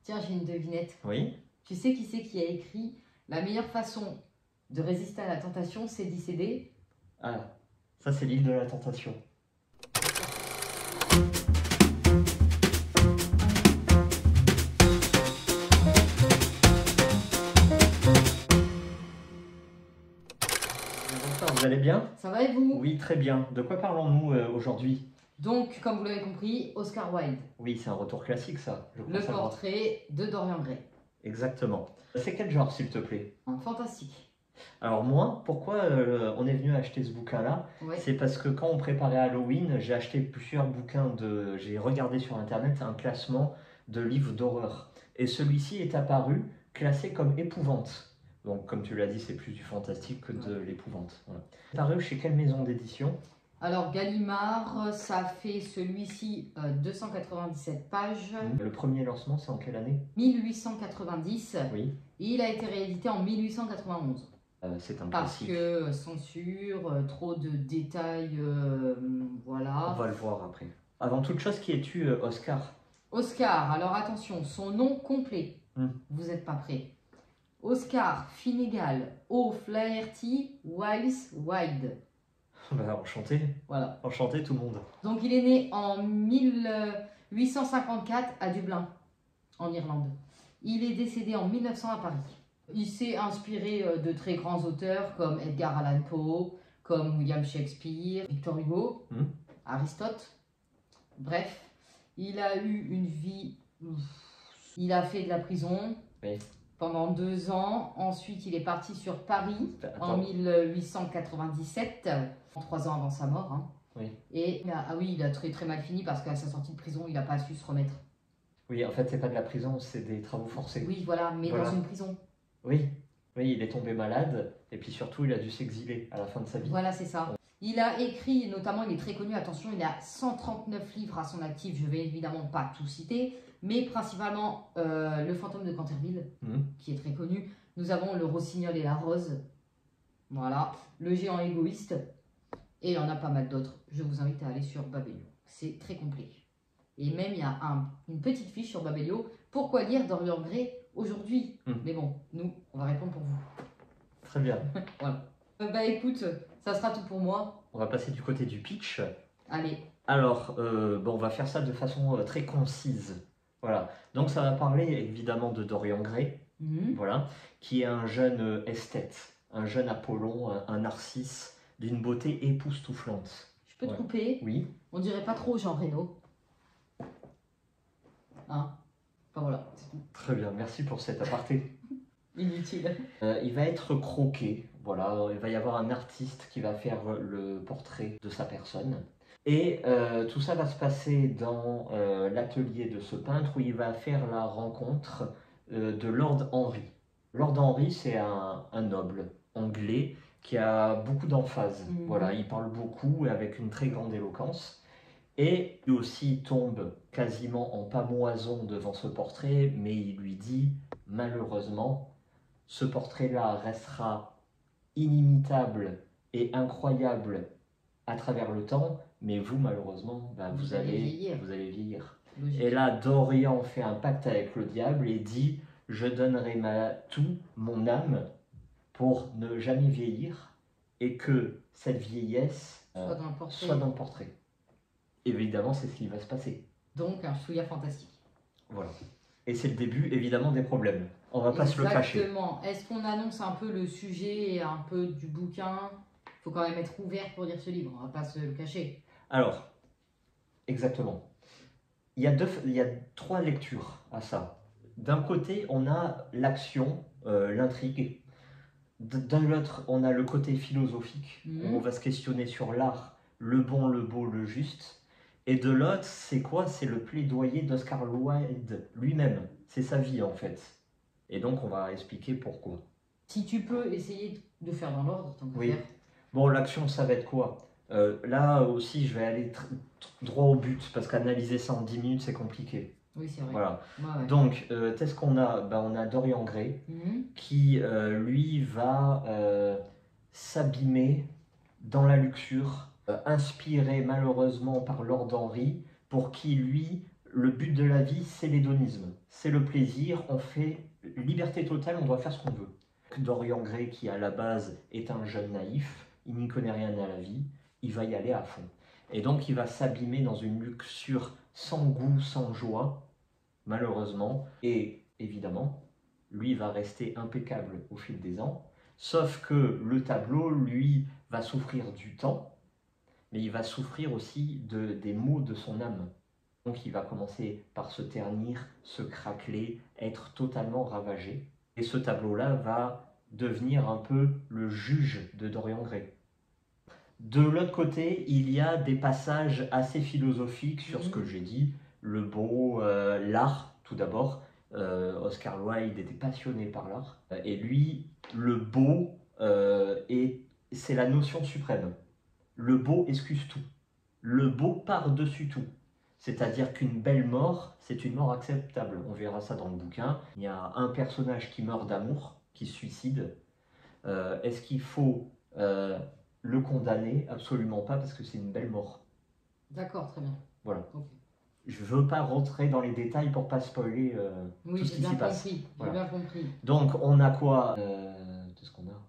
Tiens, j'ai une devinette. Oui. Tu sais qui c'est qui a écrit la meilleure façon de résister à la tentation, c'est d'y céder? Ah, ça c'est l'île de la tentation. Bonsoir, vous allez bien? Ça va et vous? Oui, très bien. De quoi parlons-nous aujourd'hui? Donc, comme vous l'avez compris, Oscar Wilde. Oui, c'est un retour classique ça, je crois Le savoir. portrait de Dorian Gray. Exactement. C'est quel genre, s'il te plaît? Un fantastique. Alors moi, pourquoi on est venu acheter ce bouquin-là? Ouais. C'est parce que quand on préparait Halloween, j'ai acheté plusieurs bouquins J'ai regardé sur internet un classement de livres d'horreur. Et celui-ci est apparu classé comme épouvante. Donc comme tu l'as dit, c'est plus du fantastique que de l'épouvante. Voilà. Apparu chez quelle maison d'édition? Alors, Gallimard, ça fait celui-ci 297 pages. Le premier lancement, c'est en quelle année? 1890. Oui. Et il a été réédité en 1891. C'est un Parce classique. que censure, trop de détails, voilà. On va le voir après. Avant toute chose, qui es-tu, Oscar? Oscar, alors attention, son nom complet. Vous n'êtes pas prêts. Oscar Finnegal O'Flaherty Wiles Wilde. Bah, enchanté. Voilà. Enchanté tout le monde. Donc il est né en 1854 à Dublin, en Irlande. Il est décédé en 1900 à Paris. Il s'est inspiré de très grands auteurs comme Edgar Allan Poe, comme William Shakespeare, Victor Hugo, Aristote. Bref, il a eu une vie... Il a fait de la prison pendant 2 ans. Ensuite, il est parti sur Paris en 1897, 3 ans avant sa mort. Hein. Oui. Et il a très mal fini parce qu'à sa sortie de prison, il n'a pas su se remettre. Oui, en fait, c'est pas de la prison, c'est des travaux forcés. Oui, voilà, mais voilà. dans une prison. Oui, oui, il est tombé malade et puis surtout, il a dû s'exiler à la fin de sa vie. Voilà, c'est ça. Il a écrit, notamment, il est très connu, attention, il a 139 livres à son actif, je vais évidemment pas tout citer, mais principalement Le fantôme de Canterville, qui est très connu. Nous avons Le Rossignol et la Rose, voilà, Le géant égoïste, et il y en a pas mal d'autres. Je vous invite à aller sur Babelio, c'est très complet. Et même, il y a une petite fiche sur Babelio, pourquoi lire Dorian Gray aujourd'hui? Mais bon, nous, on va répondre pour vous. Très bien. Voilà. Bah écoute, ça sera tout pour moi. On va passer du côté du pitch. Allez. Alors, on va faire ça de façon très concise. Voilà. Donc ça va parler évidemment de Dorian Gray, voilà, qui est un jeune esthète, un jeune Apollon, un Narcisse, d'une beauté époustouflante. Je peux te couper? Oui. On dirait pas trop Jean Reno. Hein? Enfin voilà, c'est tout. Très bien, merci pour cet aparté. Inutile. Il va être croqué, voilà, il va y avoir un artiste qui va faire le portrait de sa personne. Et tout ça va se passer dans l'atelier de ce peintre où il va faire la rencontre de Lord Henry. Lord Henry, c'est un noble anglais qui a beaucoup d'emphase. Voilà, il parle beaucoup et avec une très grande éloquence. Et lui aussi tombe quasiment en pâmoison devant ce portrait, mais il lui dit, malheureusement, ce portrait-là restera inimitable et incroyable à travers le temps, mais vous, malheureusement, vous allez vieillir. Logique. Et là, Dorian fait un pacte avec le diable et dit, je donnerai tout, mon âme, pour ne jamais vieillir, et que cette vieillesse soit dans le portrait. Évidemment, c'est ce qui va se passer. Donc, un chouïa fantastique. Voilà. Et c'est le début, évidemment, des problèmes. On va pas se le cacher. Exactement. Est-ce qu'on annonce un peu le sujet et un peu du bouquin? Il faut quand même être ouvert pour lire ce livre, on va pas se le cacher. Alors, exactement. Il y a 3 lectures à ça. D'un côté, on a l'action, l'intrigue. D'un l'autre, on a le côté philosophique, où on va se questionner sur l'art, le bon, le beau, le juste. Et de l'autre, c'est quoi? C'est le plaidoyer d'Oscar Wilde lui-même. C'est sa vie, en fait. Et donc, on va expliquer pourquoi. Si tu peux essayer de faire dans l'ordre, tant qu'à faire. Bon, l'action, ça va être quoi? Là aussi, je vais aller droit au but, parce qu'analyser ça en 10 minutes, c'est compliqué. Oui, c'est vrai. Voilà. Donc, qu'est-ce qu'on a? On a Dorian Gray, qui, lui, va s'abîmer dans la luxure, inspiré malheureusement par Lord Henry, pour qui, lui, le but de la vie, c'est l'hédonisme, c'est le plaisir, on fait liberté totale, on doit faire ce qu'on veut. Dorian Gray, qui à la base est un jeune naïf, il n'y connaît rien à la vie, il va y aller à fond. Et donc il va s'abîmer dans une luxure sans goût, sans joie, malheureusement. Et évidemment, lui va rester impeccable au fil des ans, sauf que le tableau, lui, va souffrir du temps, mais il va souffrir aussi des maux de son âme. Donc il va commencer par se ternir, se craqueler, être totalement ravagé. Et ce tableau-là va devenir un peu le juge de Dorian Gray. De l'autre côté, il y a des passages assez philosophiques sur ce que j'ai dit, le beau, l'art tout d'abord. Oscar Wilde était passionné par l'art. Et lui, le beau, c'est la notion suprême. Le beau excuse tout. Le beau par-dessus tout. C'est-à-dire qu'une belle mort, c'est une mort acceptable. On verra ça dans le bouquin. Il y a un personnage qui meurt d'amour, qui se suicide. Est-ce qu'il faut le condamner? Absolument pas, parce que c'est une belle mort. D'accord, très bien. Voilà. Okay. Je ne veux pas rentrer dans les détails pour pas spoiler tout ce qui s'y passe. J'ai bien compris. Donc, on a quoi Qu'est-ce qu'on a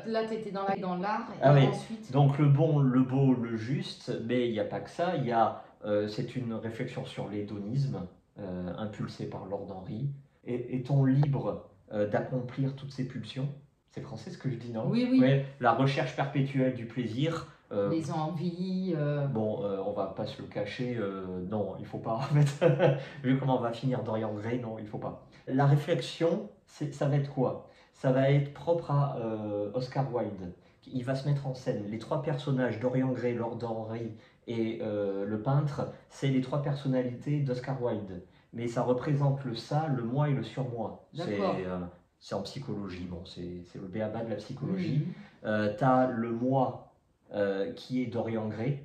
là, tu étais dans l'art, et oui. ensuite... Donc, le bon, le beau, le juste, mais il n'y a pas que ça. C'est une réflexion sur l'hédonisme, impulsée par Lord Henry. Est-on libre d'accomplir toutes ces pulsions? C'est français ce que je dis, non? Oui, oui. Ouais, la recherche perpétuelle du plaisir. Les envies... Bon, on va pas se le cacher, non, il faut pas, en fait. Vu comment on va finir Dorian Gray, non, il faut pas. La réflexion, ça va être quoi? Ça va être propre à Oscar Wilde. Il va se mettre en scène. Les trois personnages, Dorian Gray, Lord Henry et le peintre, c'est les trois personnalités d'Oscar Wilde. Mais ça représente le ça, le moi et le surmoi. C'est en psychologie, bon, c'est le b.a.-ba de la psychologie. T'as le moi qui est Dorian Gray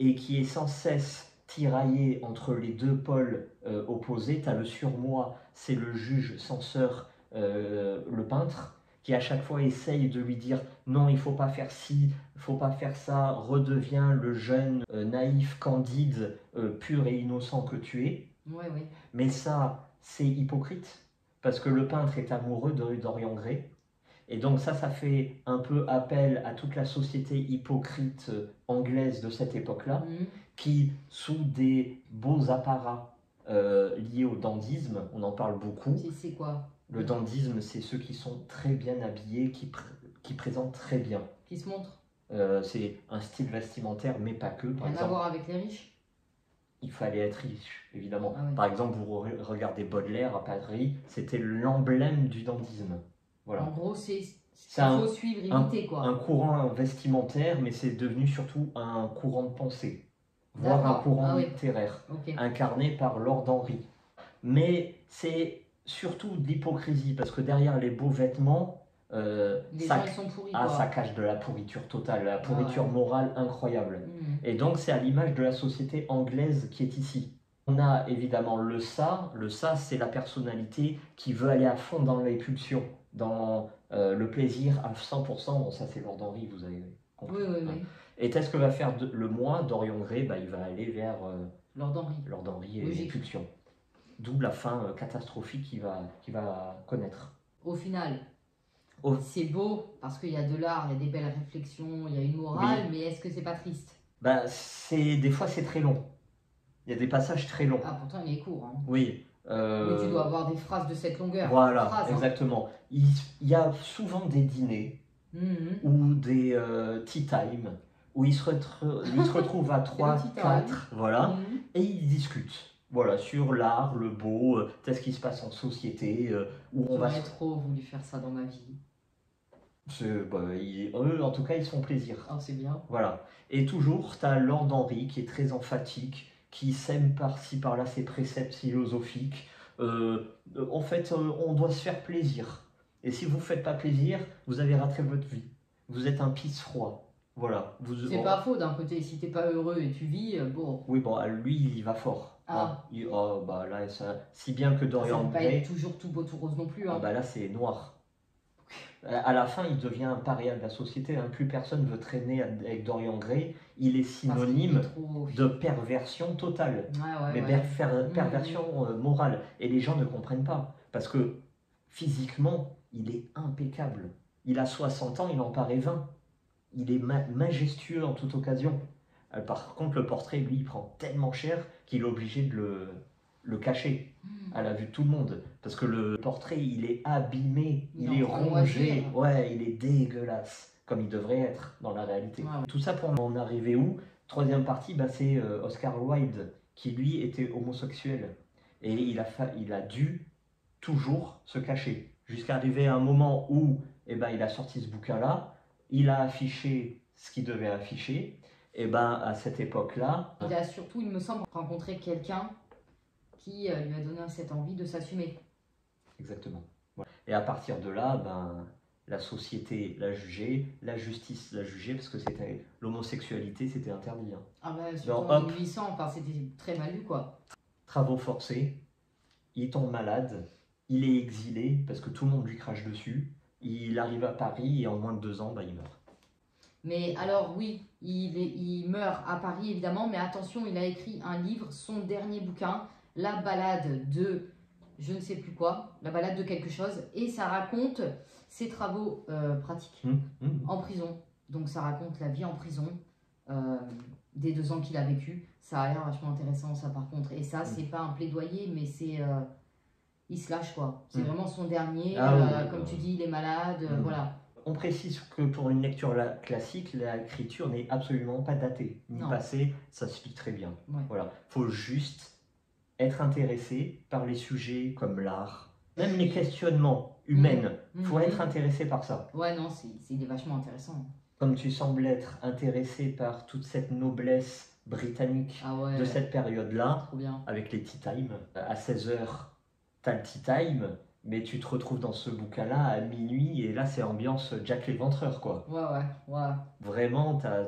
et qui est sans cesse tiraillé entre les deux pôles opposés. T'as le surmoi, c'est le juge censeur, le peintre, qui à chaque fois essaye de lui dire non, il faut pas faire ci, il faut pas faire ça, redeviens le jeune naïf, candide, pur et innocent que tu es. Ouais, oui. Mais ça, c'est hypocrite, parce que le peintre est amoureux de Dorian Gray. Et donc ça fait un peu appel à toute la société hypocrite anglaise de cette époque-là, qui, sous des beaux apparats liés au dandysme, on en parle beaucoup. C'est quoi? Le dandysme, c'est ceux qui sont très bien habillés, qui présentent très bien. Qui se montrent. C'est un style vestimentaire, mais pas que. Rien à voir avec les riches? Il fallait être riche, évidemment. Ah oui. Par exemple, vous regardez Baudelaire à Paris, c'était l'emblème du dandysme. Voilà. En gros, c'est il faut suivre, imiter, quoi. Un courant vestimentaire, mais c'est devenu surtout un courant de pensée, voire un courant littéraire, incarné par Lord Henry. Mais c'est surtout de l'hypocrisie, parce que derrière les beaux vêtements, gens sont pourris, ça cache de la pourriture totale, la pourriture morale incroyable. Et donc c'est à l'image de la société anglaise qui est ici. On a évidemment le ça c'est la personnalité qui veut aller à fond dans les pulsions, dans le plaisir à 100%, bon ça c'est Lord Henry, vous avez compris. Oui. Et qu'est-ce que va faire le moi, Dorian Gray? Il va aller vers Lord Henry et les pulsions. D'où la fin catastrophique qu'il va connaître. Au final, c'est beau parce qu'il y a de l'art, il y a des belles réflexions, il y a une morale, mais est-ce que c'est pas triste? Des fois c'est très long. Il y a des passages très longs. Ah, pourtant il est court. Hein. Oui. Mais tu dois avoir des phrases de cette longueur. Voilà, exactement. Il y a souvent des dîners ou des tea time où ils se retrouvent à 3, 4, voilà, et ils discutent. Voilà, sur l'art, le beau, qu'est-ce qui se passe en société, où on va... J'aurais trop voulu faire ça dans ma vie. Eux, en tout cas, ils se font plaisir. Ah, c'est bien. Voilà. Et toujours, tu as Lord Henry qui est très emphatique, qui sème par-ci, par-là ses préceptes philosophiques. En fait, on doit se faire plaisir. Et si vous ne faites pas plaisir, vous avez raté votre vie. Vous êtes un pisse-froid. Voilà. C'est pas faux d'un côté. Si t'es pas heureux et tu vis, bon... Oui, bon, lui, il y va fort. Ah. Là, si bien que Dorian Gray... Ça va pas être toujours tout beau, tout rose non plus. Hein. Là, c'est noir. À la fin, il devient un paria de la société. Hein. Plus personne veut traîner avec Dorian Gray. Il est synonyme de perversion totale. Mais perversion morale. Et les gens ne comprennent pas. Parce que physiquement, il est impeccable. Il a 60 ans, il en paraît 20. Il est majestueux en toute occasion. Par contre, le portrait, lui, il prend tellement cher qu'il est obligé de le cacher à la vue de tout le monde. Parce que le portrait, il est abîmé, il est rongé, ouais, il est dégueulasse, comme il devrait être dans la réalité. Ouais. Tout ça pour en arriver où? Troisième partie, bah, c'est Oscar Wilde, qui lui était homosexuel. Et il a dû toujours se cacher. Jusqu'à arriver à un moment où eh ben, il a sorti ce bouquin-là, il a affiché ce qu'il devait afficher, et ben à cette époque-là... Il a surtout, il me semble, rencontré quelqu'un qui lui a donné cette envie de s'assumer. Exactement. Ouais. Et à partir de là, ben, la société l'a jugé, la justice l'a jugé, parce que c'était l'homosexualité, c'était interdit. Hein. Ah bah, surtout en 1800, enfin, c'était très mal vu, quoi. Travaux forcés, il tombe malade, il est exilé, parce que tout le monde lui crache dessus, il arrive à Paris, et en moins de 2 ans, ben, il meurt. Mais alors oui, il meurt à Paris évidemment, mais attention, il a écrit un livre, son dernier bouquin, La balade de je ne sais plus quoi, La balade de quelque chose, et ça raconte ses travaux pratiques en prison. Donc ça raconte la vie en prison, des 2 ans qu'il a vécu. Ça a l'air vachement intéressant ça par contre. Et ça, c'est pas un plaidoyer, mais c'est... il se lâche quoi. C'est vraiment son dernier, comme tu dis, il est malade, voilà. On précise que pour une lecture classique, l'écriture n'est absolument pas datée, ni passée, ça se lit très bien. Ouais. Voilà, faut juste être intéressé par les sujets comme l'art, même les questionnements humains. Faut être intéressé par ça. Ouais, non, c'est vachement intéressant. Comme tu sembles être intéressé par toute cette noblesse britannique de cette période-là, avec les tea time, à 16h, t'as le tea time. Mais tu te retrouves dans ce bouquin-là à minuit, et là, c'est ambiance Jack l'Éventreur, quoi. Ouais. Vraiment, tu as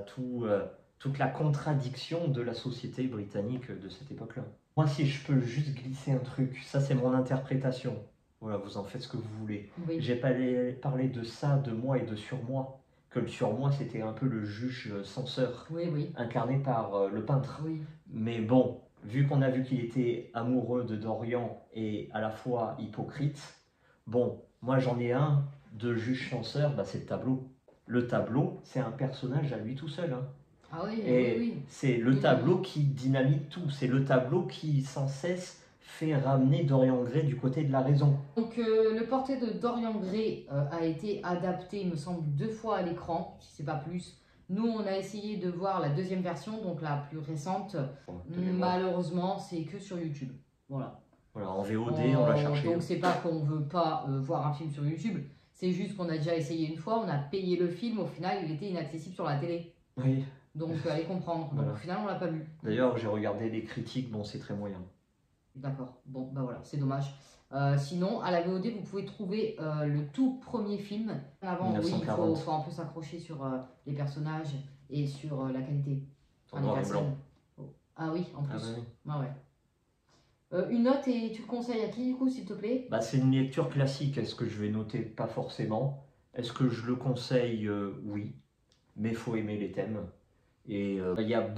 toute la contradiction de la société britannique de cette époque-là. Moi, si je peux juste glisser un truc, ça, c'est mon interprétation. Voilà, vous en faites ce que vous voulez. Oui. J'ai parlé de ça, de moi et de surmoi. Que le surmoi, c'était un peu le juge censeur, incarné par le peintre. Oui. Mais bon... Vu qu'on a vu qu'il était amoureux de Dorian et à la fois hypocrite, bon, moi j'en ai un de juge censeur, bah c'est le tableau. Le tableau, c'est un personnage à lui tout seul. Hein. Ah oui, et oui. C'est le tableau qui dynamite tout. C'est le tableau qui sans cesse fait ramener Dorian Gray du côté de la raison. Donc le portrait de Dorian Gray a été adapté, il me semble, 2 fois à l'écran, si c'est pas plus. Nous, on a essayé de voir la deuxième version, donc la plus récente. Malheureusement, c'est que sur YouTube. Voilà. Voilà, en VOD, on l'a cherché. Donc, c'est pas qu'on veut pas voir un film sur YouTube. C'est juste qu'on a déjà essayé une fois, on a payé le film, au final, il était inaccessible sur la télé. Oui. Donc, allez comprendre. Voilà. Donc, au final, on l'a pas vu. D'ailleurs, j'ai regardé les critiques, bon, c'est très moyen. D'accord. Bon, bah voilà, c'est dommage. Sinon, à la VOD, vous pouvez trouver le tout premier film. Avant, 1940. Oui, il faut un peu s'accrocher sur les personnages et sur la qualité. En noir et blanc. Ah oui, en plus. Ah ouais. Une note, et tu le conseilles à qui, du coup, s'il te plaît? Bah, c'est une lecture classique. Est-ce que je vais noter? Pas forcément. Est-ce que je le conseille? Oui. Mais il faut aimer les thèmes. Et il y a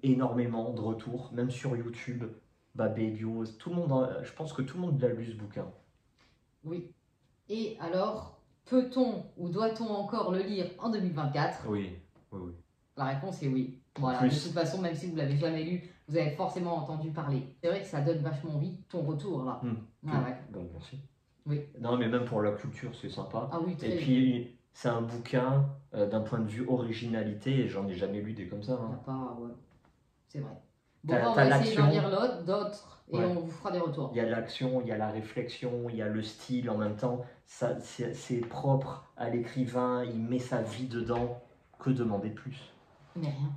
énormément de retours, même sur YouTube. Babelio, tout le monde, je pense que tout le monde l'a lu ce bouquin. Oui. Et alors, peut-on ou doit-on encore le lire en 2024? Oui. La réponse est oui. Voilà, de toute façon, même si vous ne l'avez jamais lu, vous avez forcément entendu parler. C'est vrai que ça donne vachement envie, ton retour là. Ben, merci. Oui. Non, mais même pour la culture, c'est sympa. Ah oui, très Et puis, c'est un bouquin d'un point de vue originalité, et j'en ai jamais lu des comme ça. Hein. C'est vrai. Bon, on va essayer d'en lire d'autres et on vous fera des retours. Il y a l'action, il y a la réflexion, il y a le style en même temps. C'est propre à l'écrivain, il met sa vie dedans. Que demander de plus? Mais rien.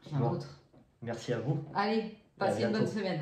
Rien d'autre. Merci à vous. Allez, passez une bonne semaine.